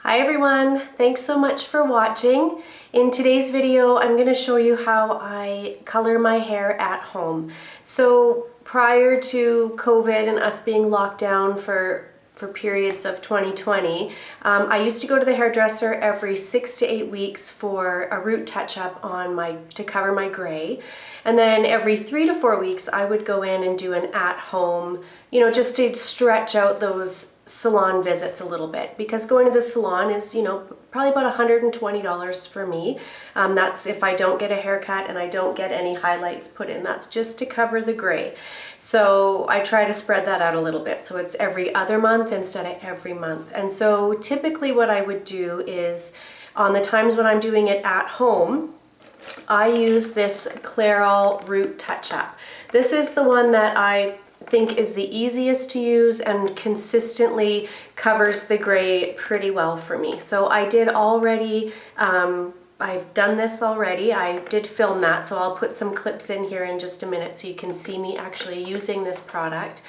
Hi everyone, thanks so much for watching. In today's video, I'm going to show you how I color my hair at home. So prior to COVID and us being locked down for periods of 2020, I used to go to the hairdresser every 6 to 8 weeks for a root touch-up to cover my gray. And then every 3 to 4 weeks, I would go in and do an at-home, just to stretch out those salon visits a little bit, because going to the salon is, probably about $120 for me. That's if I don't get a haircut and I don't get any highlights put in. That's just to cover the gray. So I try to spread that out a little bit. So it's every other month instead of every month. And so typically what I would do is on the times when I'm doing it at home, I use this Clairol Root Touch-Up. This is the one that I think is the easiest to use and consistently covers the gray pretty well for me. So I did already, I've done this already. I did film that, so I'll put some clips in here in just a minute so you can see me actually using this product.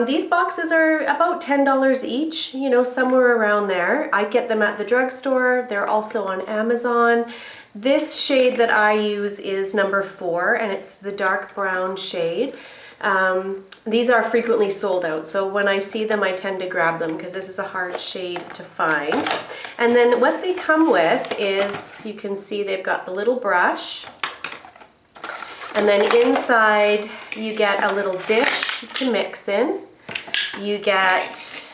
These boxes are about $10 each, somewhere around there. I get them at the drugstore. They're also on Amazon. This shade that I use is number 4, and it's the dark brown shade. These are frequently sold out, so when I see them I tend to grab them because this is a hard shade to find. And then what they come with is, you can see they've got the little brush, and then inside you get a little dish to mix in. You get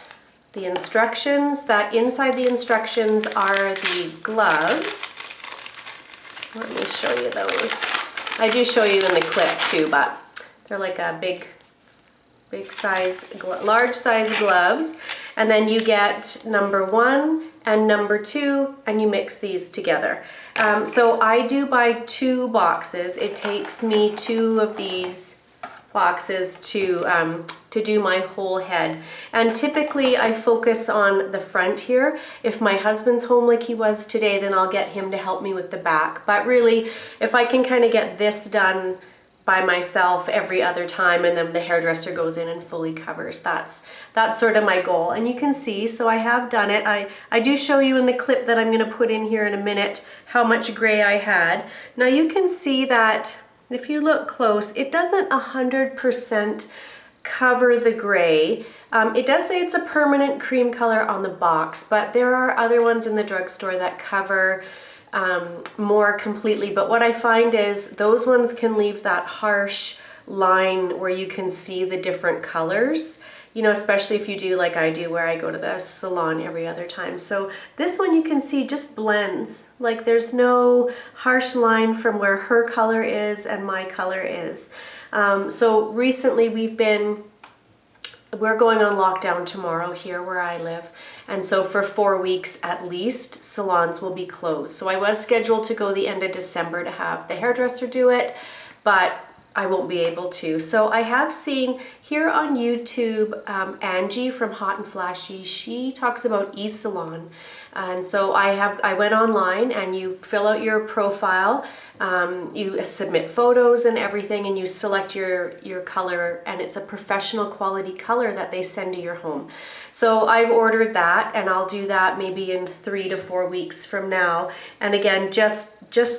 the instructions. That inside the instructions are the gloves. Let me show you those. I do show you in the clip too, but they're like a large size gloves. And then you get number 1 and number 2, and you mix these together. So I do buy 2 boxes. It takes me 2 of these boxes to do my whole head. And typically I focus on the front here. If my husband's home like he was today, then I'll get him to help me with the back. But really, if I can kind of get this done by myself every other time, and then the hairdresser goes in and fully covers. That's sort of my goal. And you can see, so I have done it. I do show you in the clip that I'm gonna put in here in a minute how much gray I had. Now you can see that if you look close, it doesn't 100% cover the gray. It does say it's a permanent cream color on the box, but there are other ones in the drugstore that cover more completely. But what I find is those ones can leave that harsh line where you can see the different colors, especially if you do like I do, where I go to the salon every other time. So this one you can see just blends. Like there's no harsh line from where her color is and my color is. So recently we're going on lockdown tomorrow here where I live. And so for 4 weeks at least, salons will be closed. So I was scheduled to go the end of December to have the hairdresser do it, but I won't be able to. So I have seen here on YouTube, Angie from Hot and Flashy, she talks about eSalon. And so I went online, and you fill out your profile, you submit photos and everything, and you select your color, and it's a professional quality color that they send to your home. So I've ordered that, and I'll do that maybe in 3 to 4 weeks from now. And again, just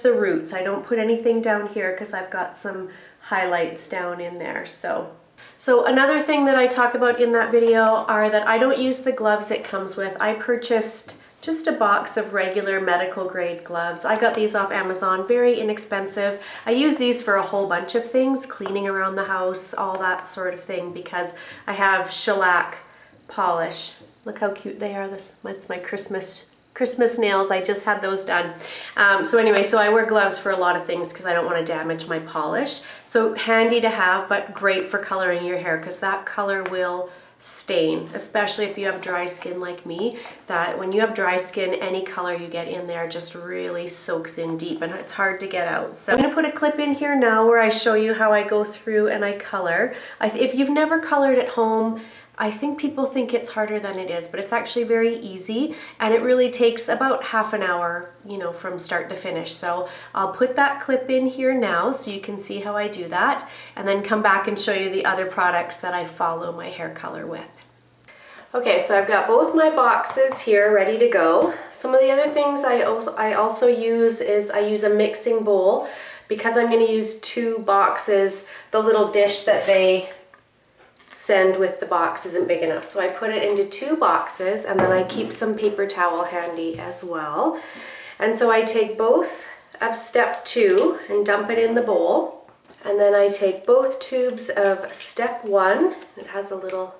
the roots. I don't put anything down here because I've got some highlights down in there. So another thing that I talk about in that video are that I don't use the gloves it comes with. I purchased just a box of regular medical grade gloves. I got these off Amazon, very inexpensive. I use these for a whole bunch of things, cleaning around the house, all that sort of thing, because I have shellac polish. Look how cute they are. That's my Christmas nails. I just had those done. So anyway, so I wear gloves for a lot of things because I don't want to damage my polish. So handy to have, but great for coloring your hair because that color will stain, especially if you have dry skin like me. That when you have dry skin, any color you get in there just really soaks in deep, and it's hard to get out. So I'm going to put a clip in here now where I show you how I go through and I color. If you've never colored at home, I think people think it's harder than it is, but it's actually very easy, and it really takes about half an hour, from start to finish. So I'll put that clip in here now so you can see how I do that, and then come back and show you the other products that I follow my hair color with. Okay, so I've got both my boxes here ready to go. Some of the other things I also use is I use a mixing bowl because I'm going to use 2 boxes. The little dish that they send with the box isn't big enough, so I put it into 2 boxes, and then I keep some paper towel handy as well. And so I take both of step 2 and dump it in the bowl, and then I take both tubes of step 1. It has a little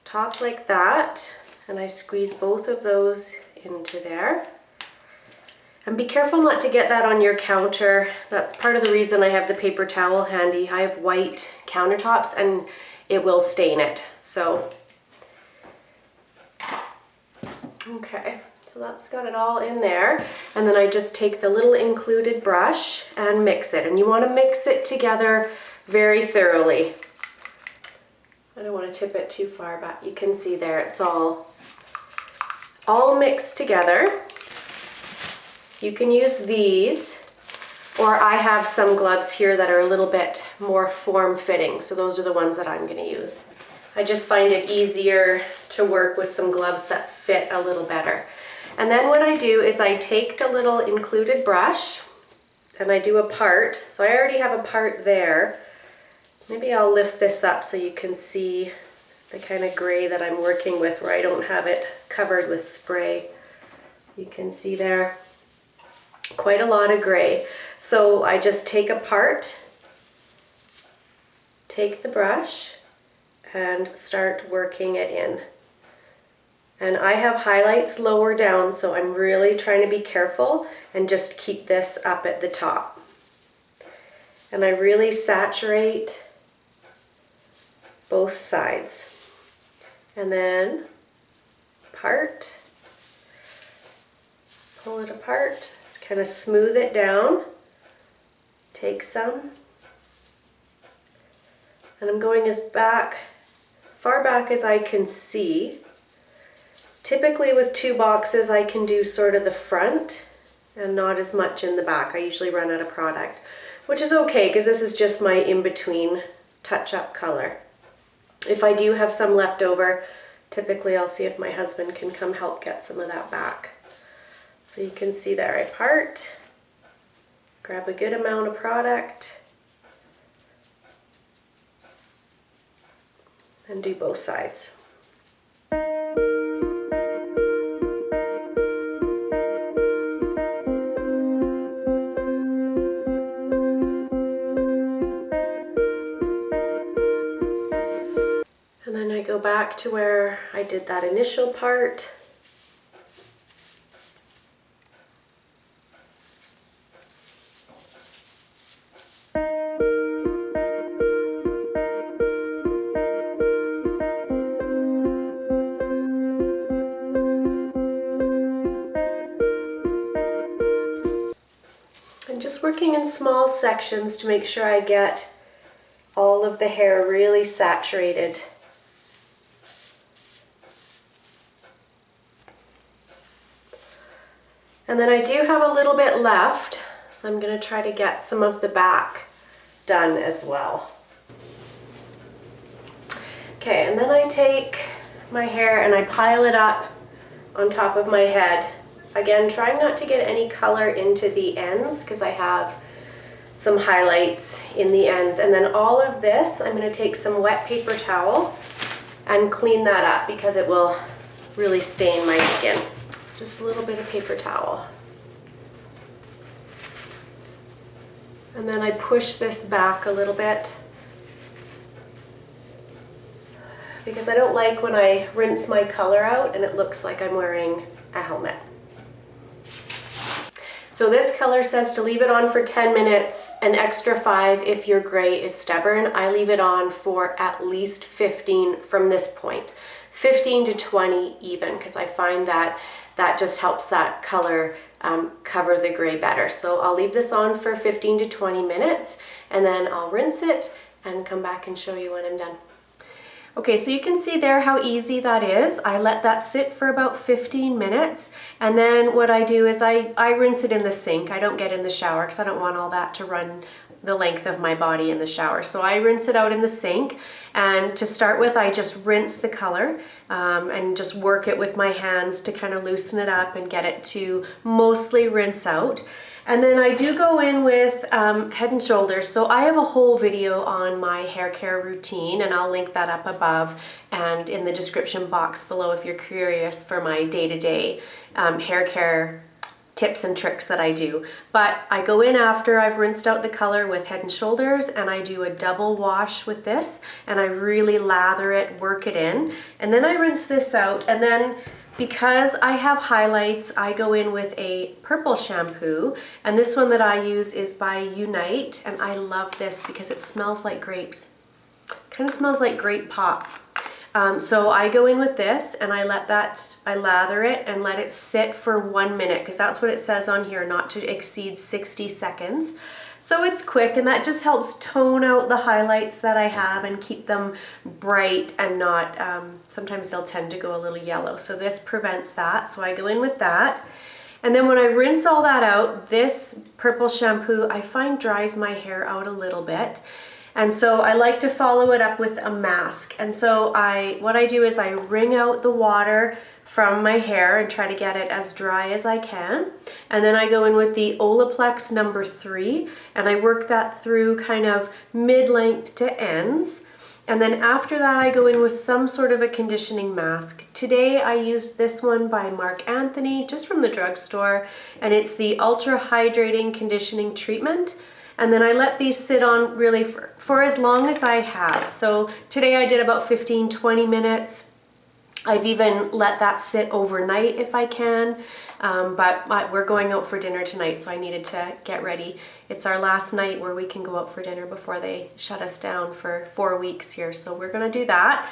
top like that, and I squeeze both of those into there. And be careful not to get that on your counter. That's part of the reason I have the paper towel handy. I have white countertops and it will stain it. So, okay, so that's got it all in there. And then I just take the little included brush and mix it. And you want to mix it together very thoroughly. I don't want to tip it too far, but you can see there it's all mixed together. You can use these, or I have some gloves here that are a little bit more form-fitting, so those are the ones that I'm going to use. I just find it easier to work with some gloves that fit a little better. And then what I do is I take the little included brush and I do a part. So I already have a part there. Maybe I'll lift this up so you can see the kind of gray that I'm working with where I don't have it covered with spray. You can see there quite a lot of gray. So I just take a part, take the brush, and start working it in. And I have highlights lower down, so I'm really trying to be careful and just keep this up at the top. And I really saturate both sides. And then part, pull it apart, kind of smooth it down, take some, and I'm going as far back as I can see. Typically with 2 boxes I can do sort of the front and not as much in the back. I usually run out of product, which is okay because this is just my in-between touch-up color. If I do have some left over, typically I'll see if my husband can come help get some of that back. So you can see there, I part, grab a good amount of product, and do both sides. And then I go back to where I did that initial part. I'm just working in small sections to make sure I get all of the hair really saturated. And then I do have a little bit left, so I'm going to try to get some of the back done as well. Okay, and then I take my hair and I pile it up on top of my head. Again, trying not to get any color into the ends because I have some highlights in the ends. And then all of this, I'm going to take some wet paper towel and clean that up because it will really stain my skin. Just a little bit of paper towel. And then I push this back a little bit because I don't like when I rinse my color out and it looks like I'm wearing a helmet. So this color says to leave it on for 10 minutes, an extra 5 if your gray is stubborn. I leave it on for at least 15 from this point. 15 to 20 even, because I find that just helps that color cover the gray better. So I'll leave this on for 15 to 20 minutes and then I'll rinse it and come back and show you when I'm done. Okay, so you can see there how easy that is. I let that sit for about 15 minutes and then what I do is I rinse it in the sink. I don't get in the shower because I don't want all that to run the length of my body in the shower. So I rinse it out in the sink, and to start with I just rinse the color and just work it with my hands to kind of loosen it up and get it to mostly rinse out. And then I do go in with Head and Shoulders. So I have a whole video on my hair care routine, and I'll link that up above and in the description box below if you're curious for my day-to-day hair care tips and tricks that I do. But I go in after I've rinsed out the color with Head and Shoulders, and I do a double wash with this, and I really lather it, work it in, and then I rinse this out. And then because I have highlights, I go in with a purple shampoo, and this one that I use is by Unite, and I love this because it smells like grapes. Kind of smells like grape pop. So I go in with this, and I lather it and let it sit for 1 minute, because that's what it says on here, not to exceed 60 seconds. So it's quick, and that just helps tone out the highlights that I have and keep them bright and not, sometimes they'll tend to go a little yellow. So this prevents that, so I go in with that. And then when I rinse all that out, this purple shampoo I find dries my hair out a little bit. And so I like to follow it up with a mask. And so what I do is I wring out the water from my hair and try to get it as dry as I can. And then I go in with the Olaplex number 3, and I work that through kind of mid-length to ends. And then after that, I go in with some sort of a conditioning mask. Today I used this one by Marc Anthony, just from the drugstore, and it's the Ultra Hydrating Conditioning Treatment. And then I let these sit on really for as long as I have. So today I did about 15-20 minutes. I've even let that sit overnight if I can, but we're going out for dinner tonight, so I needed to get ready. It's our last night where we can go out for dinner before they shut us down for 4 weeks here, so we're gonna do that.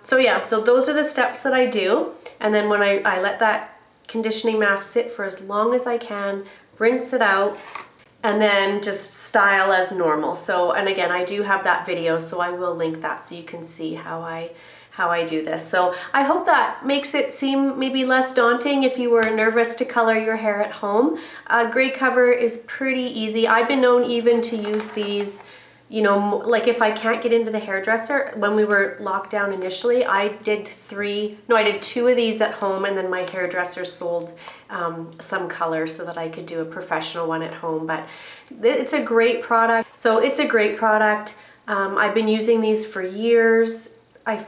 So yeah, so those are the steps that I do, and then when I let that conditioning mask sit for as long as I can, rinse it out, and then just style as normal. So, and again, I do have that video, so I will link that so you can see how I do this. So I hope that makes it seem maybe less daunting if you were nervous to color your hair at home. Gray cover is pretty easy. I've been known even to use these, you know, like if I can't get into the hairdresser. When we were locked down initially, I did 2 of these at home, and then my hairdresser sold some colors so that I could do a professional one at home. But it's a great product. So it's a great product. I've been using these for years.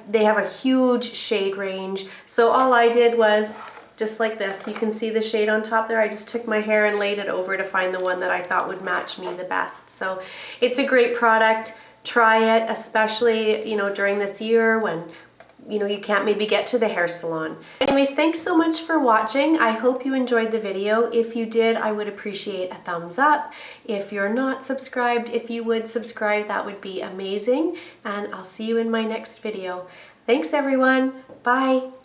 They have a huge shade range. So all I did was just like this. You can see the shade on top there. I just took my hair and laid it over to find the one that I thought would match me the best. So it's a great product. Try it, especially, you know, during this year when, you know, you can't maybe get to the hair salon. Anyways, thanks so much for watching. I hope you enjoyed the video. If you did, I would appreciate a thumbs up. If you're not subscribed, if you would subscribe, that would be amazing. And I'll see you in my next video. Thanks everyone. Bye.